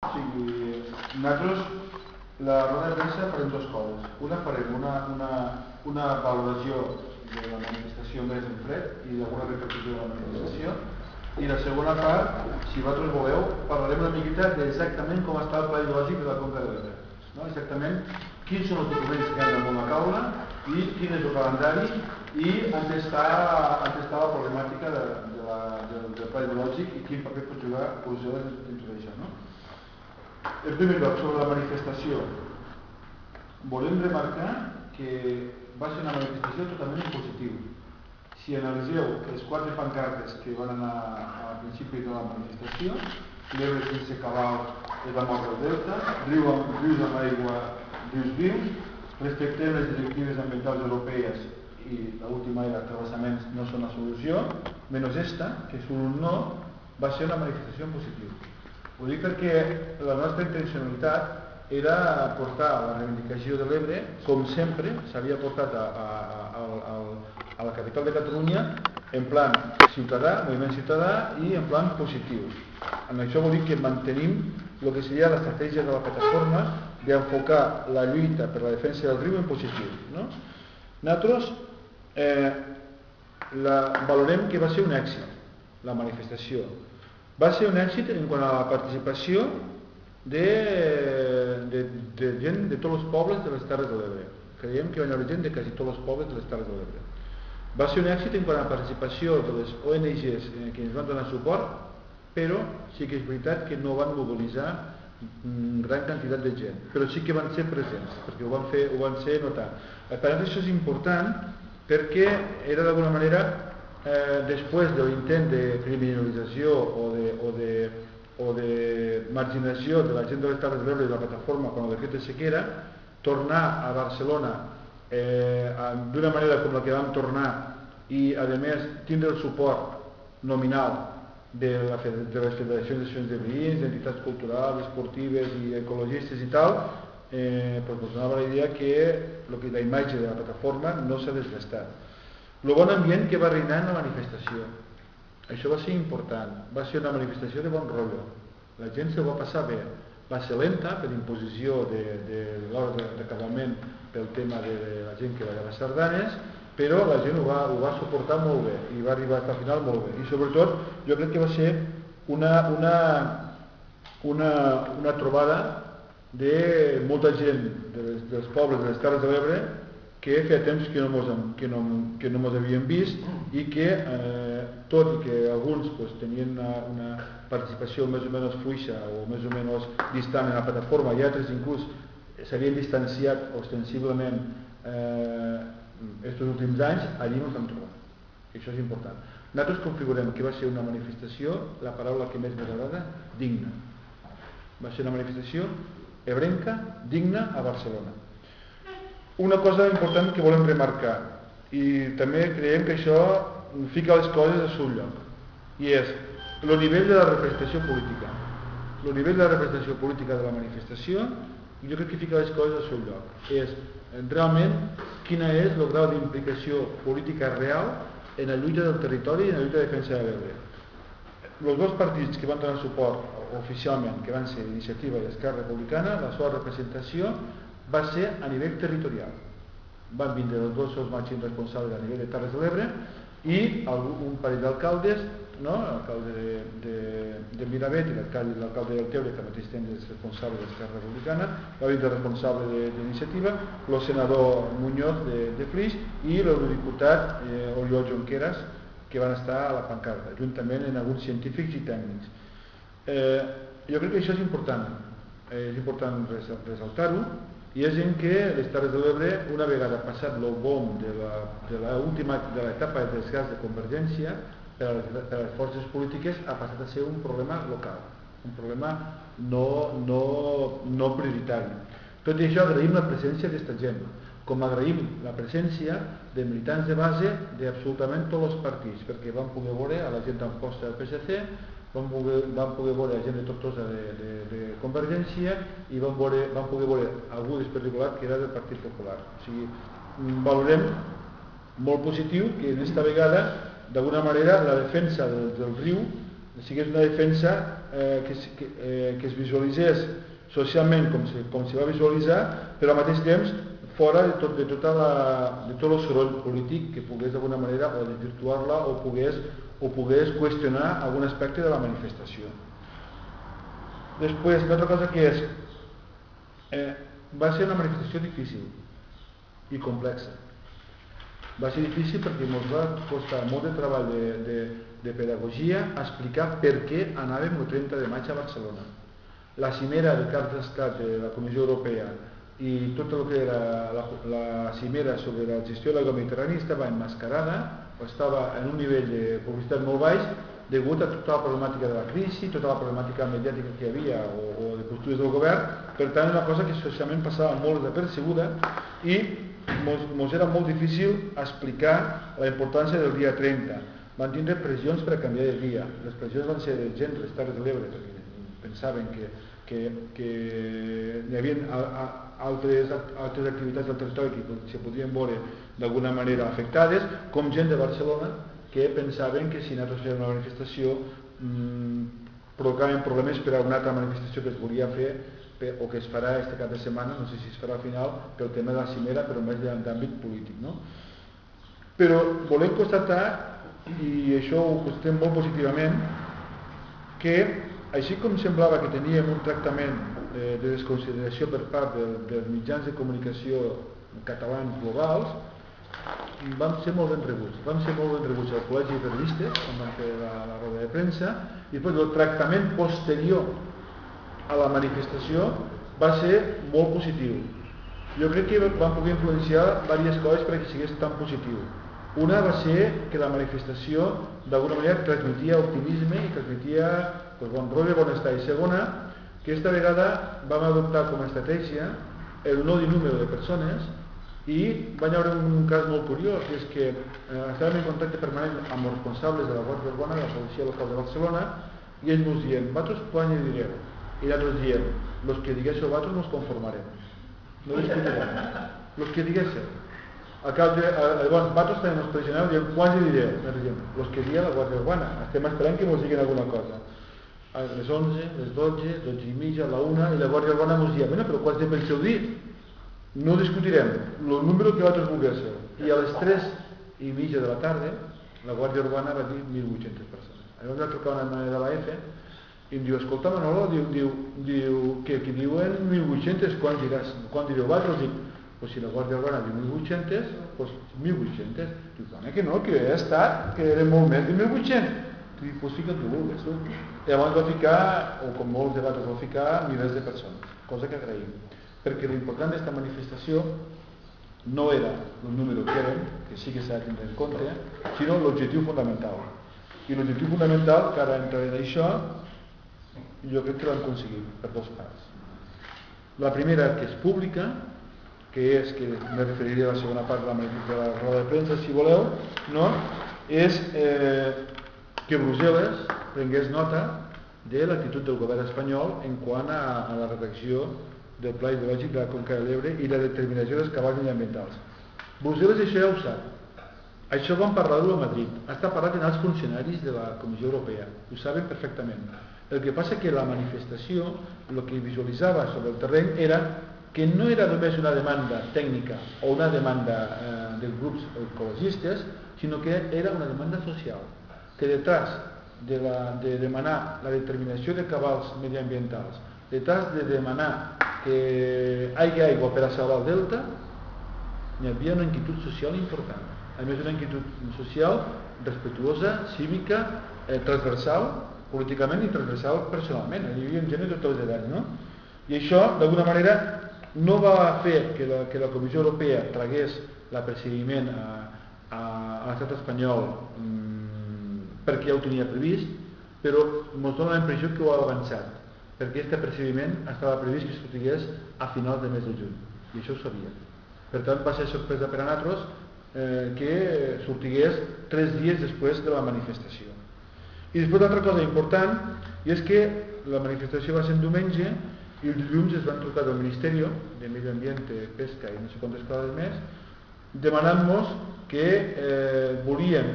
O sigui, nosaltres la roda de premsa farem dues coses. Una farem una valoració de la manifestació més en fred i d'alguna repercussió de la manifestació, i la segona part, si vosaltres voleu, parlarem una miqueta d'exactament com està el pla ideològic de la Conca de l'Ebre. No? Exactament quins són els documents que han damunt la taula i quin és el calendari i on està la problemàtica del pla ideològic i quin paper pot jugar Brussel·les dintre d'això. No? En primer lloc, sobre la manifestació, volem remarcar que va ser una manifestació totalment en positiu. Si analitzeu les 4 pancartes que van anar al principi de la manifestació, l'Ebre sense cabal és la mort del delta, rius amb aigua, rius vius, respectem les directives ambientals europees i l'última era que travessaments no són la solució, menys esta, que és un no, va ser una manifestació en positiu. Ho dic perquè la nostra intencionalitat era portar la reivindicació de l'Ebre, com sempre s'havia portat a la capital de Catalunya, en plan ciutadà, moviment ciutadà i en plan positiu. Amb això vol dir que mantenim el que seria l'estratègia de la plataforma d'enfocar la lluita per la defensa del riu en positiu. No? Nosaltres valorem que va ser un èxit, la manifestació. Va ser un èxit en quant a la participació de gent de tots els pobles de les Terres de l'Ebre. Creiem que va haver gent de quasi tots els pobles de les Terres de l'Ebre. Va ser un èxit en quant a la participació de les ONGs que ens van donar suport, però sí que és veritat que no van mobilitzar gran quantitat de gent, però sí que van ser presents, perquè ho van ser notar. Per tant, això és important perquè era d'alguna manera després de l'intent de criminalització o de marginació de la gent de les Terres de l'Ebre i de la plataforma quan el decret de sequera, tornar a Barcelona d'una manera com la que vam tornar i a més tindre el suport nominal de les federacions de veïns, d'entitats culturals, esportives i ecologistes i tal, doncs donava la idea que la imatge de la plataforma no s'ha desgastat. El bon ambient que va reinar en la manifestació, això va ser important, va ser una manifestació de bon rotllo, la gent se va passar bé, va ser lenta per imposició de l'hora d'acabament pel tema de la gent que va a les sardanes, però la gent ho va suportar molt bé i va arribar al final molt bé, i sobretot jo crec que va ser una trobada de molta gent dels pobles de les Terres de l'Ebre que feia temps que no mos havíem vist i que, tot i que alguns tenien una participació més o menys fluixa o més o menys distant en la plataforma i altres inclús s'havien distanciat ostensiblement aquests últims anys, allí ens vam trobar. Això és important. Nosaltres configurem que va ser una manifestació, la paraula que més m'agrada, digna. Va ser una manifestació ebrenca, digna a Barcelona. Una cosa important que volem remarcar, i també creiem que això fica les coses a seu lloc, i és el nivell de la representació política. El nivell de la representació política de la manifestació, jo crec que fica les coses a seu lloc. És realment quina és el grau d'implicació política real en la lluita del territori i en la lluita de defensa de l'Ebre. Els dos partits que van donar suport oficialment, que van ser Iniciativa i Esquerra Republicana, la seva representació va ser a nivell territorial. Van vindre els dos seus màxims responsables a nivell de Terres de l'Ebre i un parell d'alcaldes, l'alcalde de Miravet i l'alcalde del Teure, que mateix és responsable de l'Esquerra Republicana, va vindre responsable d'Iniciativa, el senador Muñoz de Flix i l'eurodiputat Oriol Junqueras, que van estar a la pancarta, juntament amb alguns científics i tècnics. Jo crec que això és important ressaltar-ho, i és en què les Terres de l'Ebre, una vegada passat el boom de l'etapa de desgast de Convergència, per a les forces polítiques ha passat a ser un problema local, un problema no prioritari. Tot i això agraïm la presència d'aquesta gent, com agraïm la presència de militants de base d'absolutament tots els partits, perquè vam poder veure a la gent d'Amposta del PSC, vam poder veure la gent de Tortosa de Convergència i vam poder veure algú particular que era del Partit Popular. O sigui, valorem molt positiu que aquesta vegada, d'alguna manera, la defensa del riu sigués una defensa que es visualitzés socialment com se va visualitzar, però al mateix temps fora de tot el soroll polític que pogués d'alguna manera o desvirtuar-la o pogués qüestionar algun aspecte de la manifestació. Després, l'altra cosa que és, va ser una manifestació difícil i complexa. Va ser difícil perquè ens va costar molt de treball de pedagogia explicar per què anàvem el 30 de maig a Barcelona. La cimera de caps d'estat de la Comissió Europea i tot el que era la cimera sobre la gestió de l'aigua mediterrània estava emmascarada, estava en un nivell de publicitat molt baix degut a tota la problemàtica de la crisi, tota la problemàtica mediàtica que hi havia o de postures del govern. Per tant, una cosa que socialment passava molt desapercebuda i ens era molt difícil explicar la importància del dia 30. Van tindre pressions per a canviar de dia. Les pressions van ser de gent de les Terres de l'Ebre perquè pensaven que hi havia altres activitats del territori que se podien veure d'alguna manera afectades, com gent de Barcelona que pensaven que si nosaltres fèiem una manifestació provocaven problemes per a una altra manifestació que es volia fer o que es farà aquest cap de setmana, no sé si es farà al final, pel tema de la cimera, però més d'àmbit polític. No? Però volem constatar, i això ho constatem molt positivament, que així com semblava que teníem un tractament de desconsideració per part dels mitjans de comunicació catalans globals, vam ser molt ben rebuts. Vam ser molt ben rebuts al Col·legi de Periodistes, quan vam fer la roda de premsa, i després el tractament posterior a la manifestació va ser molt positiu. Jo crec que vam poder influenciar diverses coses perquè sigués tan positiu. Una va ser que la manifestació d'alguna manera transmetia optimisme i transmetia bon rotllo, bon estar. I segona, que aquesta vegada vam adoptar com a estratègia el no dir número de persones i va haver un cas molt curiós, que és que estàvem en contacte permanent amb els responsables de la Guàrdia Urbana, de la policia local de Barcelona, i ells ens diuen, vosaltres quan hi direu? I nosaltres diem, els que diguéssiu vosaltres nos conformarem, no discutirem, els que diguéssiu. Llavors, vosaltres també ens pressioneu i diem, quan hi direu? Nosaltres diem, els que digui la Guàrdia Urbana, estem esperant que ens diguin alguna cosa. A les 11, les 12, 12 i mitja, la 1, i la Guàrdia Urbana ens diu, bueno, però quants penseu dir? No discutirem, el número que vosaltres volguéssiu. I a les 3 i mitja de la tarda, la Guàrdia Urbana va dir 1.800 persones. Llavors va trucar una noia de la EFE i em diu, escolta Manolo, que diuen 1.800, quan direu vosaltres? Dic, pues si la Guàrdia Urbana diu 1.800, pues 1.800. Dic, dona, que no, que he estat, que eren molt més de 1.800. Dic, pues fica't tu, vulgues tu. I llavors va ficar, o com molts de vosaltres, va ficar milers de persones, cosa que agraïm. Perquè l'important d'aquesta manifestació no era el número que eren, que sí que s'ha de tenir en compte, sinó l'objectiu fonamental. I l'objectiu fonamental, que ara entraré d'això, jo crec que l'han aconseguit per dues parts. La primera, que és pública, que és, que me referiré a la segona part de la roda de premsa, si voleu, no? És que Brussel·les prengués nota de l'actitud del govern espanyol en quant a la redacció del Pla Hidrològic de la Conca de l'Ebre i la determinació dels cabals mediambientals. Brussel·les això ja ho sap. Això vam parlar-ho a Madrid. Està parlat en els funcionaris de la Comissió Europea. Ho saben perfectament. El que passa que la manifestació, el que visualitzava sobre el terreny era que no era només una demanda tècnica o una demanda dels grups ecologistes, sinó que era una demanda social. Que detrás de demanar la determinació de cabals mediambientals, detrás de demanar que hi hagi aigua per a salvar el delta, hi havia una inquietud social important. A més, una inquietud social respectuosa, cívica, transversal, políticament i transversal personalment. Hi havia gent de tots els edats, no? I això, d'alguna manera, no va fer que la Comissió Europea tragués l'apercebiment a l'estat espanyol perquè ja ho tenia previst, però ens dona la impressió que ho ha avançat, perquè aquest apercebiment estava previst que sortigués a finals de mes de juny, i això ho sabia. Per tant, va ser sorpresa per a nosaltres que sortigués 3 dies després de la manifestació. I després l'altra cosa important, i és que la manifestació va ser un diumenge i el dilluns es van trucar del Ministeri de Medi Ambient, Pesca i no sé quantes coses més, demanant-nos que volien